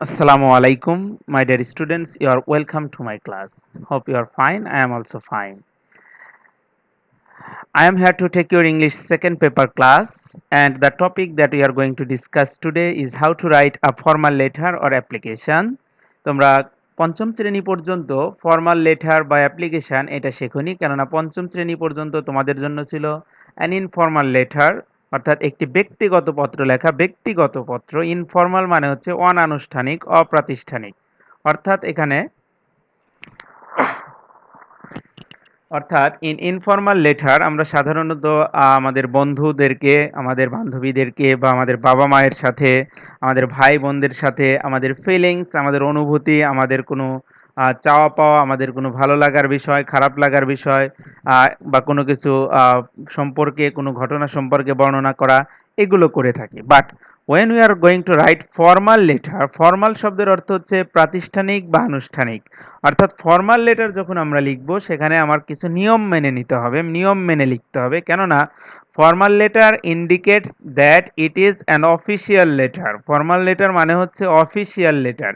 Assalamu alaikum, my dear students. You are welcome to my class. Hope you are fine. I am also fine. I am here to take your English second paper class, and the topic that we are going to discuss today is how to write a formal letter or application. তোমরা পঞ্চম শ্রেণী পর্যন্ত formal letter বা application এটা শেখোনি, কেননা পঞ্চম শ্রেণী পর্যন্ত তোমাদের জন্য ছিল অ্যান ইনফর্মাল লেটার, অর্থাৎ একটি ব্যক্তিগত পত্র লেখা। ব্যক্তিগত পত্র, ইনফর্মাল মানে হচ্ছে অনানুষ্ঠানিক, অপ্রাতিষ্ঠানিক। অর্থাৎ এখানে ইনফর্মাল লেটার আমরা সাধারণত আমাদের বন্ধুদেরকে, আমাদের বান্ধবীদেরকে বা আমাদের বাবা মায়ের সাথে, আমাদের ভাই বোনদের সাথে আমাদের ফিলিংস, আমাদের অনুভূতি, আমাদের কোনো চাওয়া পাওয়া, আমাদের কোনো ভালো লাগার বিষয়, খারাপ লাগার বিষয়, বা কোনো কিছু সম্পর্কে, কোনো ঘটনা সম্পর্কে বর্ণনা করা, এগুলো করে থাকি। But when we are going to write formal letter, formal শব্দের অর্থ হচ্ছে প্রাতিষ্ঠানিক বা আনুষ্ঠানিক। অর্থাৎ ফর্মাল লেটার যখন আমরা লিখব, সেখানে আমার কিছু নিয়ম মেনে নিতে হবে, নিয়ম মেনে লিখতে হবে। কেননা formal letter indicates that it is an official letter. Formal letter মানে হচ্ছে অফিসিয়াল লেটার।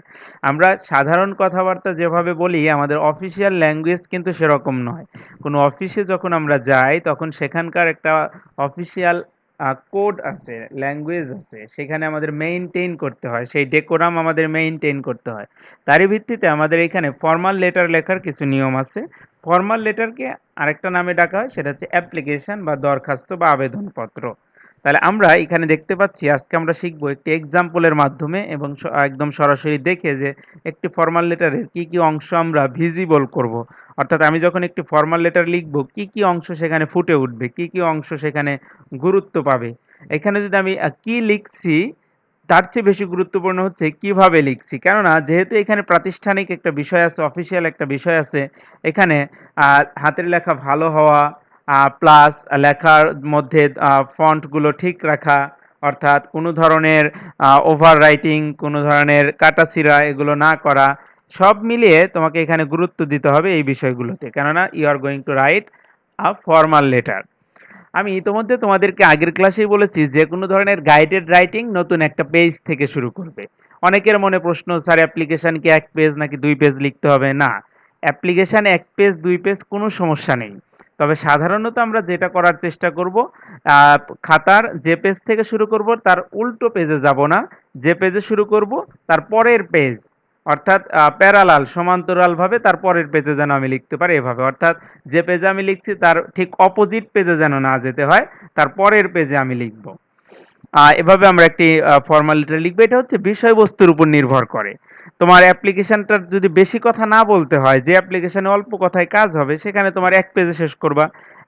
আমরা সাধারণ কথাবার্তা যেভাবে বলি, আমাদের অফিসিয়াল ল্যাঙ্গুয়েজ কিন্তু সেরকম নয়। কোনো অফিসে যখন আমরা যাই, তখন সেখানকার একটা অফিসিয়াল কোড আছে, ল্যাঙ্গুয়েজ আছে, সেখানে আমাদের মেইনটেইন করতে হয়, সেই ডেকোরাম আমাদের মেইনটেইন করতে হয়। তারই ভিত্তিতে আমাদের এখানে ফর্মাল লেটার লেখার কিছু নিয়ম আছে। ফর্মাল লেটারকে আরেকটা নামে ডাকা হয়, সেটা হচ্ছে অ্যাপ্লিকেশন বা দরখাস্ত বা আবেদনপত্র। তাহলে আমরা এখানে দেখতে পাচ্ছি, আজকে আমরা শিখবো একটি এক্সাম্পলের মাধ্যমে এবং একদম সরাসরি দেখে যে একটি ফর্মাল লেটারের কি কি অংশ আমরা ভিজিবল করব। অর্থাৎ আমি যখন একটি ফর্মাল লেটার লিখব, কি কি অংশ সেখানে ফুটে উঠবে, কি কি অংশ সেখানে গুরুত্ব পাবে। এখানে যদি আমি কি লিখছি, তার চেয়ে বেশি গুরুত্বপূর্ণ হচ্ছে কিভাবে লিখছি। কেননা যেহেতু এখানে প্রাতিষ্ঠানিক একটা বিষয় আছে, অফিসিয়াল একটা বিষয় আছে, এখানে হাতের লেখা ভালো হওয়া, প্লাস লেখার মধ্যে ফন্টগুলো ঠিক রাখা, অর্থাৎ কোনো ধরনের ওভার রাইটিং, কোনো ধরনের কাটাছিড়া এগুলো না করা, সব মিলিয়ে তোমাকে এখানে গুরুত্ব দিতে হবে এই বিষয়গুলোতে। কেননা you are going to write a formal letter. আমি ইতোমধ্যে তোমাদেরকে আগের ক্লাসেই বলেছি, যে কোনো ধরনের গাইডেড রাইটিং নতুন একটা পেজ থেকে শুরু করবে। অনেকের মনে প্রশ্ন, স্যার অ্যাপ্লিকেশন কি 1 পেজ নাকি 2 পেজ লিখতে হবে? না, অ্যাপ্লিকেশন 1 পেজ 2 পেজ কোনো সমস্যা নেই। তবে সাধারণত আমরা যেটা করার চেষ্টা করব, খাতার যে পেজ থেকে শুরু করব তার উল্টো পেজে যাব না, যে পেজে শুরু করব তার পরের পেজ, অর্থাৎ প্যারালাল, সমান্তরালভাবে তার পরের পেজে যেন আমি লিখতে পারি, এভাবে। অর্থাৎ যে পেজে আমি লিখছি তার ঠিক অপোজিট পেজে যেন না যেতে হয়, তার পরের পেজে আমি লিখব। এভাবে আমরা একটি ফর্মাল লেটার লিখবো। এটা হচ্ছে বিষয়বস্তুর উপর নির্ভর করে। তোমার অ্যাপ্লিকেশনটার যদি বেশি কথা না বলতে হয়, যে অ্যাপ্লিকেশনে অল্প কথায় কাজ হবে, সেখানে তোমার 1 পেজে শেষ করবা।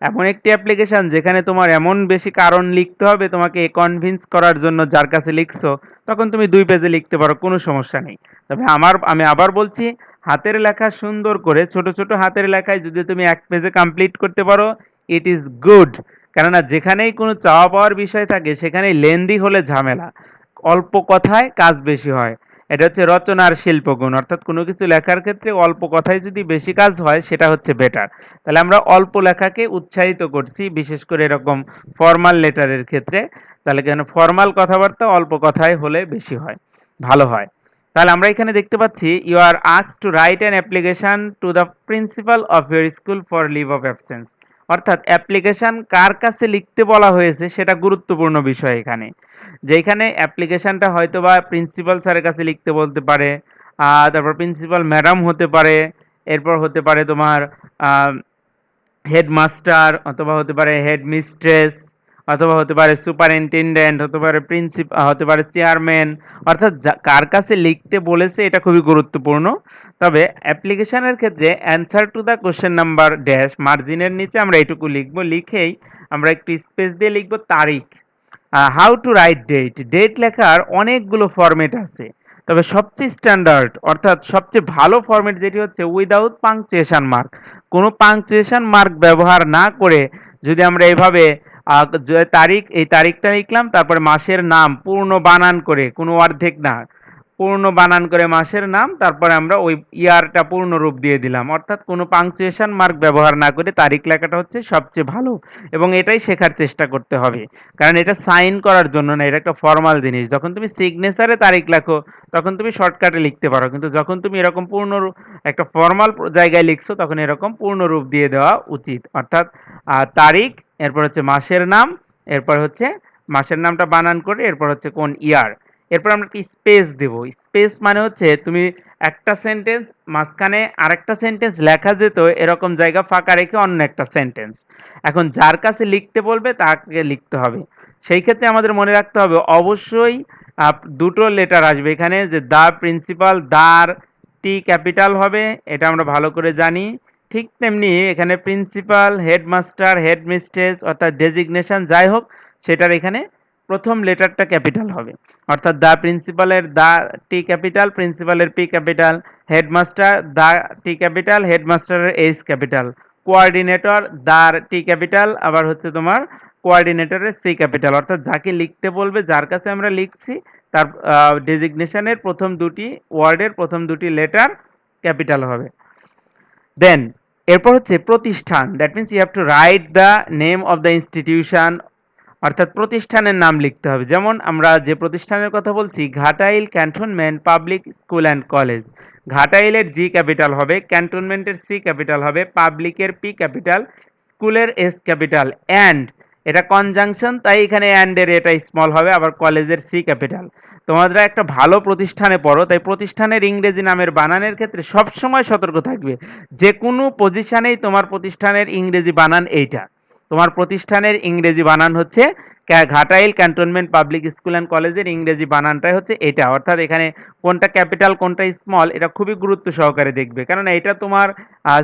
এমন একটি অ্যাপ্লিকেশন যেখানে তোমার এমন বেশি কারণ লিখতে হবে তোমাকে কনভিন্স করার জন্য যার কাছে লিখছো, তখন তুমি 2 পেজে লিখতে পারো, কোনো সমস্যা নেই। তবে আমি আবার বলছি, হাতের লেখা সুন্দর করে ছোট, ছোট হাতের লেখায় যদি তুমি 1 পেজে কমপ্লিট করতে পারো, ইট ইজ গুড। কেননা যেখানেই কোনো চাওয়া পাওয়ার বিষয় থাকে, সেখানেই লেন্দি হলে ঝামেলা, অল্প কথায় কাজ বেশি হয়। এটা হচ্ছে রচনার শিল্পগুণ। অর্থাৎ কোনো কিছু লেখার ক্ষেত্রে অল্প কথায় যদি বেশি কাজ হয়, সেটা হচ্ছে বেটার। তাহলে আমরা অল্প লেখাকে উৎসাহিত করছি, বিশেষ করে এরকম ফর্মাল লেটারের ক্ষেত্রে। তাহলে কেন ফর্মাল কথাবার্তা অল্প কথায় হলে বেশি হয়, ভালো হয়। তাহলে আমরা এখানে দেখতে পাচ্ছি, you are asked to write an application to the principal of your school for leave of absence. অর্থাৎ অ্যাপ্লিকেশন কার কাছে লিখতে বলা হয়েছে সেটা গুরুত্বপূর্ণ বিষয় এখানে। যেখানে অ্যাপ্লিকেশনটা হয়তোবা প্রিন্সিপাল স্যারের কাছে লিখতে বলতে পারে, তারপর প্রিন্সিপাল ম্যাডাম হতে পারে, এরপর হতে পারে তোমার হেডমাস্টার, অথবা হতে পারে হেডমিস্ট্রেস, অথবা হতে পারে সুপারিনটেনডেন্ট, হতে পারে হতে পারে চেয়ারম্যান। অর্থাৎ কার কাছে লিখতে বলেছে এটা খুবই গুরুত্বপূর্ণ। তবে অ্যাপ্লিকেশনের ক্ষেত্রে answer to the question number dash, মার্জিনের নিচে আমরা এটুকু লিখবো, লিখেই আমরা একটু স্পেস দিয়ে লিখবো তারিখ। How to write date, date লেখার অনেকগুলো ফরম্যাট আছে, তবে সবচেয়ে স্ট্যান্ডার্ড অর্থাৎ সবচেয়ে ভালো ফরম্যাট যেটি হচ্ছে উইদাউট পাংচুয়েশন মার্ক। কোনো পাংচুয়েশন মার্ক ব্যবহার না করে যদি আমরা এভাবে যে তারিখ, এই তারিখটা লিখলাম, তারপরে মাসের নাম পূর্ণ বানান করে, কোনো অর্ধেক না, পূর্ণ বানান করে মাসের নাম, তারপরে আমরা ওই ইয়ারটা পূর্ণ রূপ দিয়ে দিলাম। অর্থাৎ কোনো পাংচুয়েশন মার্ক ব্যবহার না করে তারিখ লেখাটা হচ্ছে সবচেয়ে ভালো এবং এটাই শেখার চেষ্টা করতে হবে। কারণ এটা সাইন করার জন্য না, এটা একটা ফরমাল জিনিস। যখন তুমি সিগনেচারে তারিখ লেখো তখন তুমি শর্টকাটে লিখতে পারো। কিন্তু যখন তুমি এরকম পূর্ণ একটা ফরমাল জায়গায় লিখছো তখন এরকম পূর্ণ রূপ দিয়ে দেওয়া উচিত। অর্থাৎ তারিখ, এরপর হচ্ছে মাসের নাম, এরপর হচ্ছে মাসের নামটা বানান করে এরপর হচ্ছে কোন ইয়ার। এরপর আমরা কি স্পেস দেব। স্পেস মানে হচ্ছে তুমি একটা সেন্টেন্স মাঝখানে আরেকটা সেন্টেন্স লেখা যেত এরকম জায়গা ফাঁকা রেখে অন্য একটা সেন্টেন্স। এখন যার কাছে লিখতে বলবে তাকে লিখতে হবে। সেই ক্ষেত্রে আমাদের মনে রাখতে হবে অবশ্যই দুটো লেটার আসবে এখানে, যে দা প্রিন্সিপাল, দার টি ক্যাপিটাল হবে, এটা আমরা ভালো করে জানি। ঠিক তেমনি এখানে প্রিন্সিপাল, হেডমাস্টার, হেডমিস্ট্রেস অর্থাৎ ডেজিগনেশন যাই হোক সেটার এখানে প্রথম লেটারটা ক্যাপিটাল হবে। অর্থাৎ দা প্রিন্সিপালের দা টি ক্যাপিটাল, প্রিন্সিপালের P capital, headmaster the T capital, হেডমাস্টারের এইচ ক্যাপিটাল, কোঅর্ডিনেটর দার টি ক্যাপিটাল, আবার হচ্ছে তোমার কোঅর্ডিনেটরের সি ক্যাপিটাল। অর্থাৎ যাকে লিখতে বলবে, যার কাছে আমরা লিখছি তার ডেজিগনেশনের প্রথম দুটি ওয়ার্ডের প্রথম দুটি লেটার ক্যাপিটাল হবে। দেন এরপর হচ্ছে প্রতিষ্ঠান, that means you have to write the name of the institution. অর্থাৎ প্রতিষ্ঠানের নাম লিখতে হবে। যেমন আমরা যে প্রতিষ্ঠানের কথা বলছি Ghatail cantonment public school and college, ঘাটাইলের জি ক্যাপিটাল হবে, ক্যান্টনমেন্টের সি ক্যাপিটাল হবে, পাবলিকের পি ক্যাপিটাল, স্কুলের এস ক্যাপিটাল, অ্যান্ড এটা কনজাংশন তাই এখানে অ্যান্ডের এটা স্মল হবে, আবার কলেজের সি ক্যাপিটাল। তোমরা একটা ভালো প্রতিষ্ঠানে পড়ো তাই প্রতিষ্ঠানের ইংরেজি নামের বানানের ক্ষেত্রে সবসময় সতর্ক থাকবে। যে কোনো পজিশনেই তোমার প্রতিষ্ঠানের ইংরেজি বানান এইটা, তোমার প্রতিষ্ঠানের ইংরেজি বানান হচ্ছে Ghatail cantonment public school and কলেজের ইংরেজি বানানটাই হচ্ছে এটা। অর্থাৎ এখানে কোনটা ক্যাপিটাল কোনটা স্মল এটা খুবই গুরুত্ব সহকারে দেখবে, কারণ এটা তোমার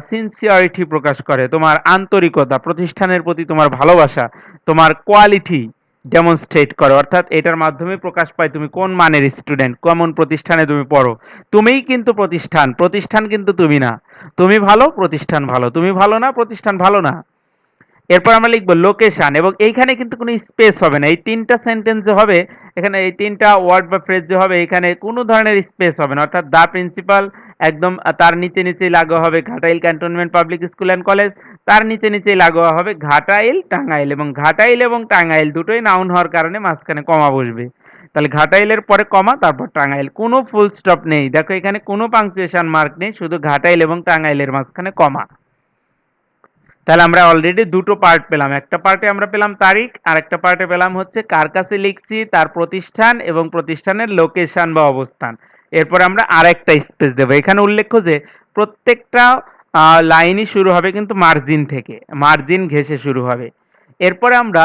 সিনসিয়ারিটি প্রকাশ করে, তোমার আন্তরিকতা, প্রতিষ্ঠানের প্রতি তোমার ভালোবাসা, তোমার কোয়ালিটি ডেমনস্ট্রেট করে। অর্থাৎ এটার মাধ্যমে প্রকাশ পায় তুমি কোন মানের স্টুডেন্ট, কেমন প্রতিষ্ঠানে তুমি পড়ো। তুমিই কিন্তু প্রতিষ্ঠান, প্রতিষ্ঠান কিন্তু তুমি না। তুমি ভালো, প্রতিষ্ঠান ভালো; তুমি ভালো না, প্রতিষ্ঠান ভালো না। এরপর আমরা লিখবো লোকেশন, এবং এইখানে কিন্তু কোনো স্পেস হবে না। এই তিনটা সেন্টেন্স যে হবে এখানে, এই তিনটা ওয়ার্ড বা ফ্রেজ যে হবে এখানে কোনো ধরনের স্পেস হবে না। অর্থাৎ দা প্রিন্সিপাল একদম তার নিচে নিচেই লাগোয়া হবে Ghatail cantonment public school and college, তার নিচে নিচেই লাগোয়া হবে ঘাটাইল টাঙ্গাইল, এবং ঘাটাইল এবং টাঙ্গাইল দুটোই নাউন হওয়ার কারণে মাঝখানে কমা বসবে। তাহলে ঘাটাইলের পরে কমা, তারপর টাঙ্গাইল, কোনো ফুল স্টপ নেই। দেখো এখানে কোনো পাংচুয়েশন মার্ক নেই, শুধু ঘাটাইল এবং টাঙ্গাইলের মাঝখানে কমা। তাহলে আমরা অলরেডি দুটো পার্ট পেলাম। একটা পার্টে আমরা পেলাম তারিখ, আর একটা পার্টে পেলাম হচ্ছে কার কাছে লিখছি, তার প্রতিষ্ঠান এবং প্রতিষ্ঠানের লোকেশন বা অবস্থান। এরপর আমরা আরেকটা স্পেস দেবো। এখানে উল্লেখ্য যে প্রত্যেকটা লাইনই শুরু হবে কিন্তু মার্জিন থেকে, মার্জিন ঘেঁষে শুরু হবে। এরপরে আমরা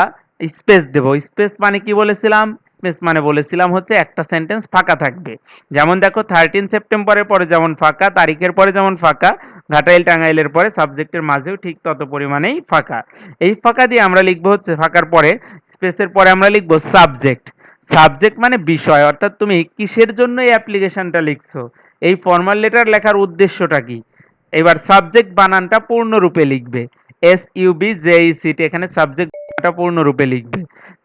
স্পেস দেব। স্পেস মানে কি বলেছিলাম? স্পেস মানে বলেছিলাম হচ্ছে একটা সেন্টেন্স ফাঁকা থাকবে। যেমন দেখো 13 সেপ্টেম্বরের পরে যেমন ফাঁকা, তারিখের পরে যেমন ফাঁকা, ঘাটাইল টাঙ্গাইলের পরে সাবজেক্টের মাঝেও ঠিক তত পরিমাণেই ফাঁকা। এই ফাঁকা দিয়ে আমরা লিখবো হচ্ছে, ফাঁকার পরে স্পেসের পরে আমরা লিখবো সাবজেক্ট। সাবজেক্ট মানে বিষয়, অর্থাৎ তুমি কিসের জন্য এই অ্যাপ্লিকেশনটা লিখছো, এই ফর্মাল লেটার লেখার উদ্দেশ্যটা কি। এবার সাবজেক্ট বানানটা পূর্ণরূপে লিখবে, SUBJECT, এখানে সাবজেক্টটা পূর্ণরূপে লিখবে।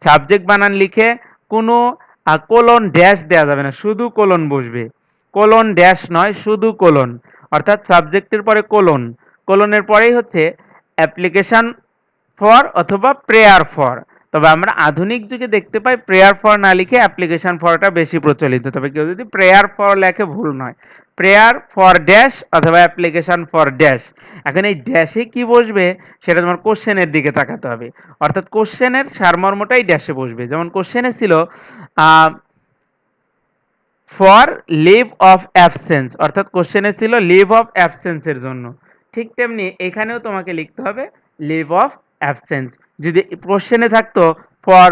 সাবজেক্ট বানান লিখে কোনো কোলন ড্যাশ দেওয়া যাবে না, শুধু কোলন বসবে। কোলন ড্যাশ নয়, শুধু কোলন। অর্থাৎ সাবজেক্টের পরে কোলন, কোলনের পরেই হচ্ছে অ্যাপ্লিকেশন ফর অথবা প্রেয়ার ফর। তবে আমরা আধুনিক যুগে দেখতে পাই প্রেয়ার ফর না লিখে অ্যাপ্লিকেশন ফরটা বেশি প্রচলিত। তবে কেউ যদি প্রেয়ার ফর লেখে ভুল নয়, প্রেয়ার ফর ড্যাশ অথবা অ্যাপ্লিকেশন ফর ড্যাশ। এখন এই ড্যাশে কি বসবে সেটা তোমার কোশ্চেনের দিকে তাকাতে হবে। অর্থাৎ কোশ্চেনের সারমর্মটাই ড্যাশে বসবে। যেমন কোশ্চেনে ছিল ফর লিভ অফ অ্যাবসেন্স, অর্থাৎ কোশ্চেনে ছিল লিভ অফ অ্যাবসেন্সের জন্য। ঠিক তেমনি এখানেও তোমাকে লিখতে হবে লিভ অফ অ্যাবসেন্স। যদি কোশ্চেনে থাকতো ফর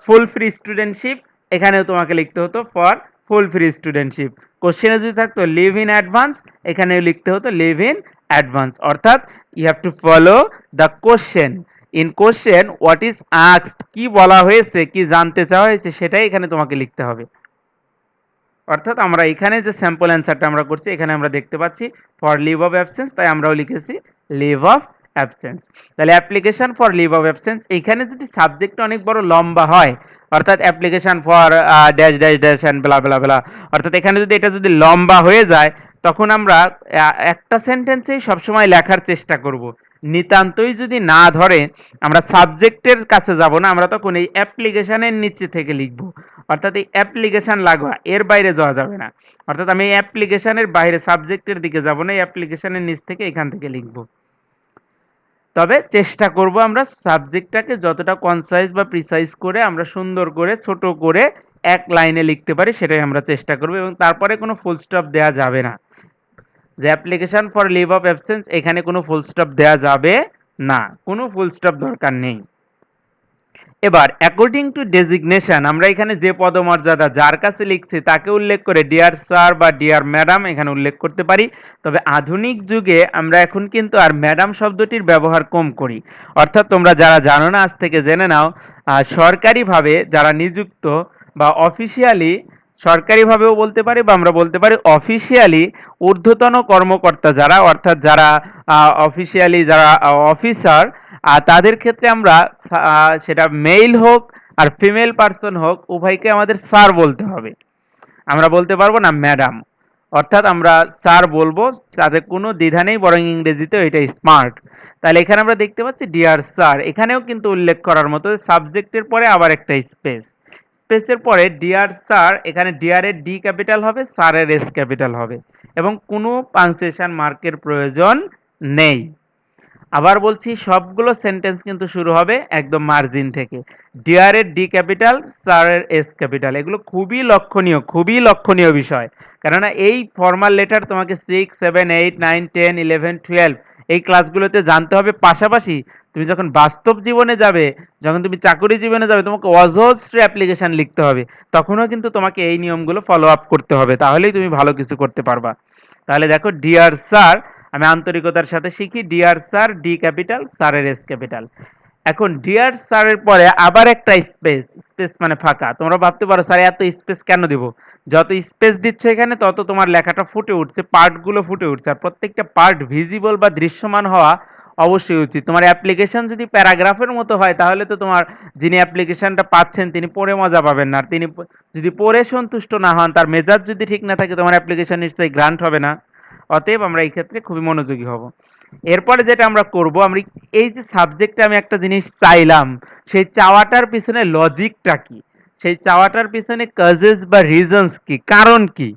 ফুল ফ্রি স্টুডেন্টশিপ, এখানেও তোমাকে লিখতে হতো ফর ফুল ফ্রি স্টুডেন্টশিপ। কোশ্চেনে যদি থাকতো লিভ ইন অ্যাডভান্স, এখানেও লিখতে হতো লিভ ইন অ্যাডভান্স। অর্থাৎ you have to follow the question. In question what is asked, কি বলা হয়েছে, কি জানতে চাওয়া হয়েছে সেটাই এখানে তোমাকে লিখতে হবে। অর্থাৎ আমরা এখানে যে স্যাম্পল অ্যান্সারটা আমরা করছি এখানে আমরা দেখতে পাচ্ছি ফর লিভ অফ অ্যাবসেন্স, তাই আমরাও লিখেছি লিভ অফ অ্যাবসেন্স। তাহলে application for leave of absence, এইখানে যদি সাবজেক্ট অনেক বড় লম্বা হয়, অর্থাৎ application for dash dash dash and blah blah blah, অর্থাৎ এখানে যদি এটা যদি লম্বা হয়ে যায়, তখন আমরা একটা সেন্টেন্সেই সবসময় লেখার চেষ্টা করব। নিতান্তই যদি না ধরে, আমরা সাবজেক্টের কাছে যাব না, আমরা তখন এই অ্যাপ্লিকেশনের নিচে থেকে লিখব। অর্থাৎ এই অ্যাপ্লিকেশন লাগোয়া, এর বাইরে যাওয়া যাবে না। অর্থাৎ আমি এই অ্যাপ্লিকেশনের বাইরে সাবজেক্টের দিকে যাব না, এই অ্যাপ্লিকেশনের নিচ থেকে এখান থেকে লিখব। তবে চেষ্টা করব আমরা সাবজেক্টটাকে যতটা কনসাইজ বা প্রিসাইজ করে আমরা সুন্দর করে ছোট করে এক লাইনে লিখতে পারি, সেটাই আমরা চেষ্টা করব, এবং তারপরে কোনো ফুল স্টপ দেওয়া যাবে না। যে application for leave of absence, এখানে কোনো ফুল স্টপ দেওয়া যাবে না, কোনো ফুল স্টপ দরকার নেই। এবার অ্যাকর্ডিং টু ডেজিগনেশন, আমরা এখানে যে পদমর্যাদা যার কাছে লিখছি তাকে উল্লেখ করে ডিয়ার স্যার বা ডিয়ার ম্যাডাম এখানে উল্লেখ করতে পারি। তবে আধুনিক যুগে আমরা এখন কিন্তু আর ম্যাডাম শব্দটির ব্যবহার কম করি। অর্থাৎ তোমরা যারা জানো না, আজ থেকে জেনে নাও, সরকারিভাবে যারা নিযুক্ত বা অফিসিয়ালি, সরকারিভাবেও বলতে পারি বা আমরা বলতে পারি অফিসিয়ালি ঊর্ধ্বতন কর্মকর্তা যারা, অর্থাৎ যারা অফিসিয়ালি যারা অফিসার, আর তাদের ক্ষেত্রে আমরা সেটা মেল হোক আর ফিমেল পার্সন হোক, উভয়কে আমাদের স্যার বলতে হবে। আমরা বলতে পারবো না ম্যাডাম। অর্থাৎ আমরা স্যার বলবো, তাতে কোনো দ্বিধা নেই, বরং ইংরেজিতে এটা স্মার্ট। তাহলে এখানে আমরা দেখতে পাচ্ছি ডিয়ার স্যার, এখানেও কিন্তু উল্লেখ করার মতো সাবজেক্টের পরে আবার একটা স্পেস, স্পেসের পরে ডিয়ার স্যার, এখানে ডিয়ারের ডি ক্যাপিটাল হবে, স্যারের এস ক্যাপিটাল হবে, এবং কোনো পাংচুয়েশন মার্কের প্রয়োজন নেই। আবার বলছি, সবগুলো সেন্টেন্স কিন্তু শুরু হবে একদম মার্জিন থেকে। ডিয়ারের ডি ক্যাপিটাল, স্যারের এস ক্যাপিটাল, এগুলো খুবই লক্ষণীয়, খুবই লক্ষণীয় বিষয়। কেননা এই ফর্মাল লেটার তোমাকে 6, 7, 8, 9, 10, 11, 12 এই ক্লাসগুলোতে জানতে হবে। পাশাপাশি তুমি যখন বাস্তব জীবনে যাবে, যখন তুমি চাকরি জীবনে যাবে, তোমাকে অজস্র অ্যাপ্লিকেশন লিখতে হবে, তখনও কিন্তু তোমাকে এই নিয়মগুলো ফলো আপ করতে হবে, তাহলেই তুমি ভালো কিছু করতে পারবা। তাহলে দেখো, ডিয়ার স্যার, আমি আন্তরিকতার সাথে শিখি, ডিয়ার স্যার, ডি ক্যাপিটাল, স্যারের এস ক্যাপিটাল। এখন ডিয়ার স্যারের পরে আবার একটা স্পেস, স্পেস মানে ফাঁকা। তোমরা ভাবতে পারো স্যার এত স্পেস কেন দিব? যত স্পেস দিচ্ছে এখানে, তত তোমার লেখাটা ফুটে উঠছে, পার্টগুলো ফুটে উঠছে, আর প্রত্যেকটা পার্ট ভিজিবল বা দৃশ্যমান হওয়া অবশ্যই উচিত। তোমার অ্যাপ্লিকেশন যদি প্যারাগ্রাফের মতো হয়, তাহলে তো তোমার যিনি অ্যাপ্লিকেশনটা পাচ্ছেন তিনি পড়ে মজা পাবেন না, আর তিনি যদি পড়ে সন্তুষ্ট না হন, তার মেজাজ যদি ঠিক না থাকে, তোমার অ্যাপ্লিকেশন নিশ্চয়ই গ্রান্ট হবে না। অতএব আমরা এই ক্ষেত্রে খুবই মনোযোগী হব। এরপরে যেটা আমরা করব, আমরা এই যে সাবজেক্টে আমি একটা জিনিস চাইলাম, সেই চাওয়াটার পিছনে লজিকটা কি, সেই চাওয়াটার পিছনে কজেস বা রিজনস কি, কারণ কি,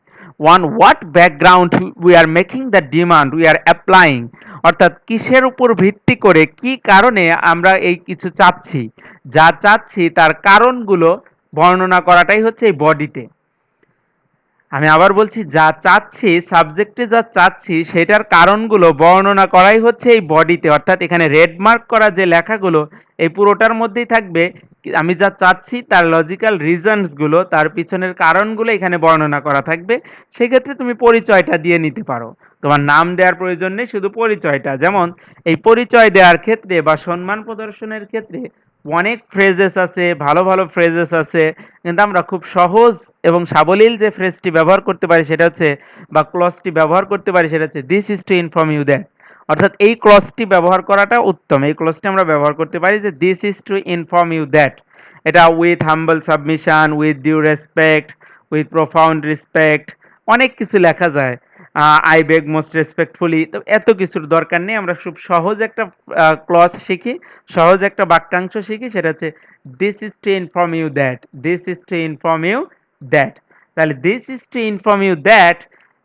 one what background we are making the demand we are applying, অর্থাৎ কিসের উপর ভিত্তি করে, কি কারণে আমরা এই কিছু চাচ্ছি, যা চাচ্ছি তার কারণগুলো বর্ণনা করাটাই হচ্ছে এই বডিতে। আমি আবার বলছি, যা চাচ্ছি, সাবজেক্টে যা চাচ্ছি সেটার কারণগুলো বর্ণনা করাই হচ্ছে এই বডিতে। অর্থাৎ এখানে রেড মার্ক করা যে লেখাগুলো, এই পুরোটার মধ্যেই থাকবে আমি যা চাচ্ছি তার লজিক্যাল রিজনসগুলো, তার পিছনের কারণগুলো এখানে বর্ণনা করা থাকবে। সেক্ষেত্রে তুমি পরিচয়টা দিয়ে নিতে পারো, তোমার নাম দেওয়ার প্রয়োজন নেই, শুধু পরিচয়টা। যেমন এই পরিচয় দেওয়ার ক্ষেত্রে বা সম্মান প্রদর্শনের ক্ষেত্রে অনেক ফ্রেজেস আছে, ভালো ভালো ফ্রেজেস আছে, কিন্তু আমরা খুব সহজ এবং সাবলীল যে ফ্রেজটি ব্যবহার করতে পারি সেটা হচ্ছে, বা ক্লজটি ব্যবহার করতে পারি সেটা হচ্ছে, this is to inform you that. অর্থাৎ এই ক্লজটি ব্যবহার করাটা উত্তম। এই ক্লজটি আমরা ব্যবহার করতে পারি যে this is to inform you that. এটা with humble submission, with due respect, with profound respect, অনেক কিছু লেখা যায়। আই বেগ মোস্ট রেসপেক্টফুলি, তো এত কিছুর দরকার নেই। আমরা খুব সহজ একটা ক্লজ শিখি, সহজ একটা বাক্যাংশ শিখি, সেটা হচ্ছে this is to inform you that, this is to inform you that. তাহলে this is to inform you that,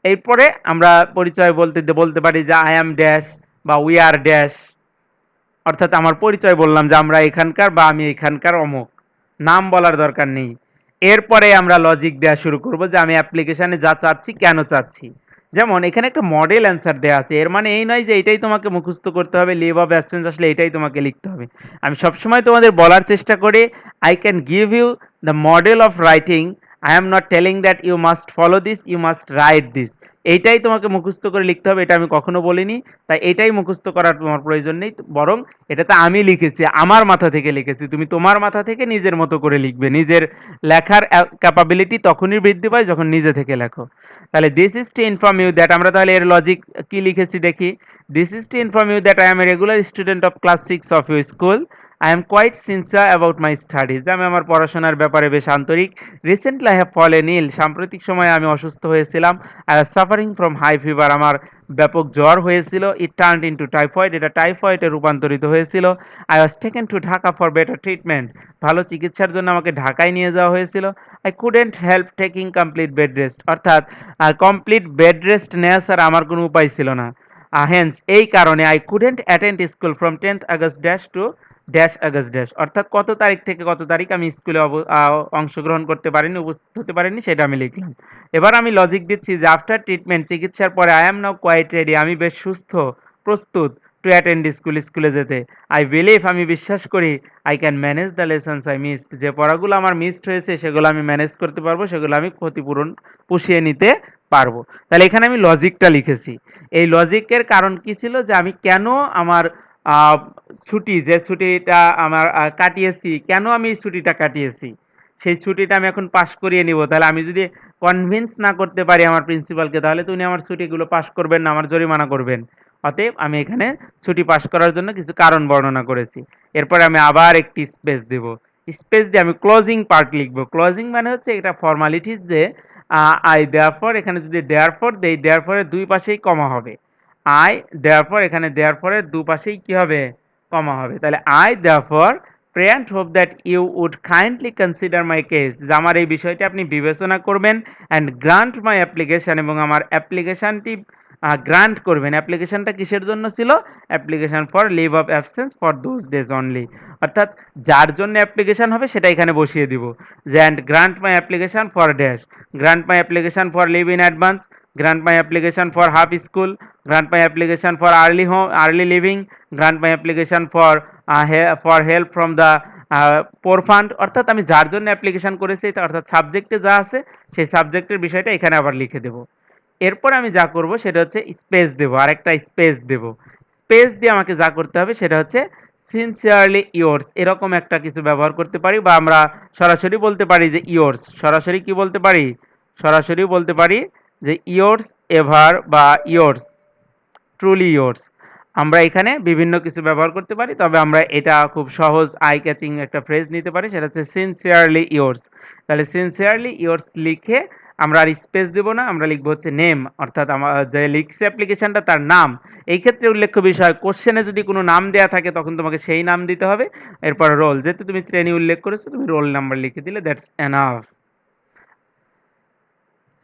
এরপরে আমরা পরিচয় বলতে বলতে পারি যে আই অ্যাম ড্যাশ বা উই আর ড্যাশ। অর্থাৎ আমার পরিচয় বললাম যে আমরা এখানকার বা আমি এখানকার অমুক, নাম বলার দরকার নেই। এরপরে আমরা লজিক দেওয়া শুরু করব যে আমি অ্যাপ্লিকেশনে যা চাচ্ছি, কেন চাচ্ছি। যেমন এখানে একটা মডেল অ্যান্সার দেওয়া আছে, এর মানে এই নয় যে এটাই তোমাকে মুখস্থ করতে হবে, লিভ অফ অ্যাবসেন্স আসলে এটাই তোমাকে লিখতে হবে। আমি সবসময় তোমাদের বলার চেষ্টা করি, I can give you the model of writing, I am not telling that you must follow this, you must write this. এইটাই তোমাকে মুখস্থ করে লিখতে হবে, এটা আমি কখনো বলিনি। তাই এটাই মুখস্থ করার তোমার প্রয়োজন নেই। বরং এটাতে আমি লিখেছি, আমার মাথা থেকে লিখেছি। তুমি তোমার মাথা থেকে নিজের মতো করে লিখবে। নিজের লেখার ক্যাপাবিলিটি তখনই বৃদ্ধি পায় যখন নিজে থেকে লেখো। তাহলে this is to inform you that, আমরা তাহলে এর লজিক কি লিখেছি দেখি। This is to inform you that I am a regular student of class 6 of your school. I am quite sincere about my studies. আমি আমার পড়াশোনার ব্যাপারে বেশ আন্তরিক। Recently I have fallen ill. সাম্প্রতিক সময়ে আমি অসুস্থ হয়েছিলাম। I was suffering from high fever. আমার ব্যাপক জ্বর হয়েছিল। It turned into typhoid. এটা টাইফয়েডে রূপান্তরিত হয়েছিল। I was taken to Dhaka for better treatment. ভালো চিকিৎসার জন্য আমাকে ঢাকায় নিয়ে যাওয়া হয়েছিল। I couldn't help taking complete bed rest. অর্থাৎ কমপ্লিট বেড রেস্ট নেওয়া ছাড়া আমার কোনো উপায় ছিল না। হেন্স এই কারণে I couldn't attend school from 10th August dash to dash August dash. অর্থাৎ কত তারিখ থেকে কত তারিখ আমি স্কুলে অংশগ্রহণ করতে পারিনি, উপস্থিত হতে পারিনি, সেটা আমি লিখলাম। এবার আমি লজিক দিচ্ছি যে আফটার ট্রিটমেন্ট, চিকিৎসার পরে I am now quite ready. আমি বেশ সুস্থ, প্রস্তুত টু অ্যাটেন্ড স্কুল, স্কুলে যেতে। আই বিলিভ, আমি বিশ্বাস করি, I can manage the lessons I missed. যে পড়াগুলো আমার মিসড হয়েছে সেগুলো আমি ম্যানেজ করতে পারবো, সেগুলো আমি ক্ষতিপূরণ পুষিয়ে নিতে পারবো। তাহলে এখানে আমি লজিকটা লিখেছি। এই লজিকের কারণ কি ছিল, যে আমি কেন আমার আহ, ছুটি, যে ছুটিটা আমার কাটিয়েছি, কেন আমি এই ছুটিটা কাটিয়েছি, সেই ছুটিটা আমি এখন পাস করিয়ে নিব। তাহলে আমি যদি কনভিন্স না করতে পারি আমার প্রিন্সিপালকে, তাহলে তো উনি আমার ছুটিগুলো পাস করবেন না, আমার জরিমানা করবেন। অতএব আমি এখানে ছুটি পাস করার জন্য কিছু কারণ বর্ণনা করেছি। এরপরে আমি আবার একটি স্পেস দেব। স্পেস দিয়ে আমি ক্লোজিং পার্ট লিখব। ক্লোজিং মানে হচ্ছে এটা ফর্মালিটিস, যে আই দেয়ারফর, এখানে যদি দেয়ারফর দেই, দেয়ারফরের দুই পাশেই কমা হবে। আই দেয়ারফর, এখানে দেয়ারফরের দুপাশেই কি হবে, কমা হবে। তাহলে I therefore pray and hope that you would kindly consider my case, যে আমার এই বিষয়টি আপনি বিবেচনা করবেন, অ্যান্ড গ্রান্ট মাই অ্যাপ্লিকেশন, এবং আমার অ্যাপ্লিকেশনটি গ্রান্ট করবেন। অ্যাপ্লিকেশনটা কিসের জন্য ছিল? Application for leave of absence for those days only. অর্থাৎ যার জন্য অ্যাপ্লিকেশন হবে সেটা এখানে বসিয়ে দিব, যে and grant my application for dash, grant my application for leave in advance, grant my application for half school, grant my application for early living, grant my application for help from the poor fund। অর্থাৎ আমি যার জন্য application করেছি, অর্থাৎ সাবজেক্টে যা আছে সেই সাবজেক্টের বিষয়টা এখানে আবার লিখে দেব। এরপর আমি যা করব সেটা হচ্ছে স্পেস দেব, আরেকটা স্পেস দেব। স্পেস দিয়ে আমাকে যা করতে হবে সেটা হচ্ছে সিনসিয়ারলি ইয়োর্স, এরকম একটা কিছু ব্যবহার করতে পারি, বা আমরা সরাসরি বলতে পারি যে ইয়োর্স। সরাসরি কি বলতে পারি? সরাসরি বলতে পারি যে ইয়োর্স এভার, বা ইয়োর্স, ট্রুলি ইয়োর্স। আমরা এখানে বিভিন্ন কিছু ব্যবহার করতে পারি, তবে আমরা এটা খুব সহজ আই ক্যাচিং একটা ফ্রেজ নিতে পারি, সেটা হচ্ছে সিনসিয়ারলি ইয়োর্স। তাহলে সিনসিয়ারলি ইয়োর্স লিখে আমরা আর স্পেস দেব না, আমরা লিখবো হচ্ছে নেম, অর্থাৎ আমার যে লিখছে অ্যাপ্লিকেশনটা তার নাম। এই ক্ষেত্রে উল্লেখ্য বিষয়, কোশ্চেনে যদি কোনো নাম দেওয়া থাকে তখন তোমাকে সেই নাম দিতে হবে। এরপর রোল, যেহেতু তুমি শ্রেণী উল্লেখ করেছো, তুমি রোল নাম্বার লিখে দিলে দ্যাটস এনাফ।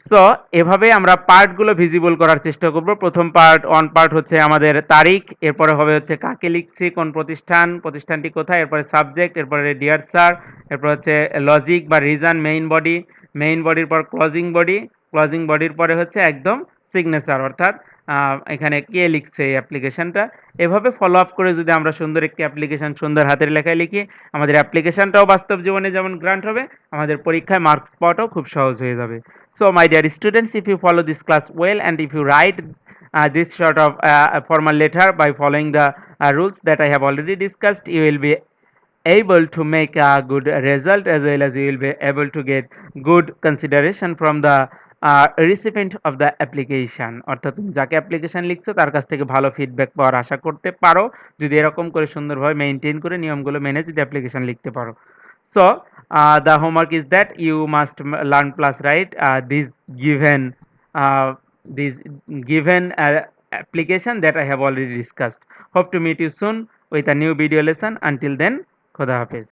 সো এভাবে আমরা পার্টগুলো ভিজিবল করার চেষ্টা করব। প্রথম পার্ট, অন পার্ট হচ্ছে আমাদের তারিখ, এরপরে হবে হচ্ছে কাকে লিখছি, কোন প্রতিষ্ঠান, প্রতিষ্ঠানটি কোথায়, এরপরে সাবজেক্ট, এরপরে ডিয়ার স্যার, এরপর হচ্ছে লজিক বা রিজন, মেইন বডি, মেইন বডির পর ক্লোজিং বডি, ক্লোজিং বডির পরে হচ্ছে একদম সিগনেচার, অর্থাৎ এখানে কে লিখছে এই অ্যাপ্লিকেশনটা। এভাবে ফলো আপ করে যদি আমরা সুন্দর একটি অ্যাপ্লিকেশন সুন্দর হাতের লেখায় লিখি, আমাদের অ্যাপ্লিকেশনটাও বাস্তব জীবনে যেমন গ্রান্ট হবে, আমাদের পরীক্ষায় মার্কস পাওয়াটাও খুব সহজ হয়ে যাবে। So, my dear students, if you follow this class well, and if you write this sort of formal letter by following the rules that I have already discussed, you will be able to make a good result, as well as you will be able to get good consideration from the recipient of the application। অর্থাৎ তুমি যাকে application লিখছো তার কাছ থেকে ভালো feedback পাওয়ার আশা করতে পারো, যদি এরকম করে সুন্দরভাবে মেনটেন করে নিয়মগুলো মেনে যদি অ্যাপ্লিকেশন লিখতে পারো। So the homework is that you must learn plus write this given application that I have already discussed. Hope to meet you soon with a new video lesson. Until then, Khuda Hafiz.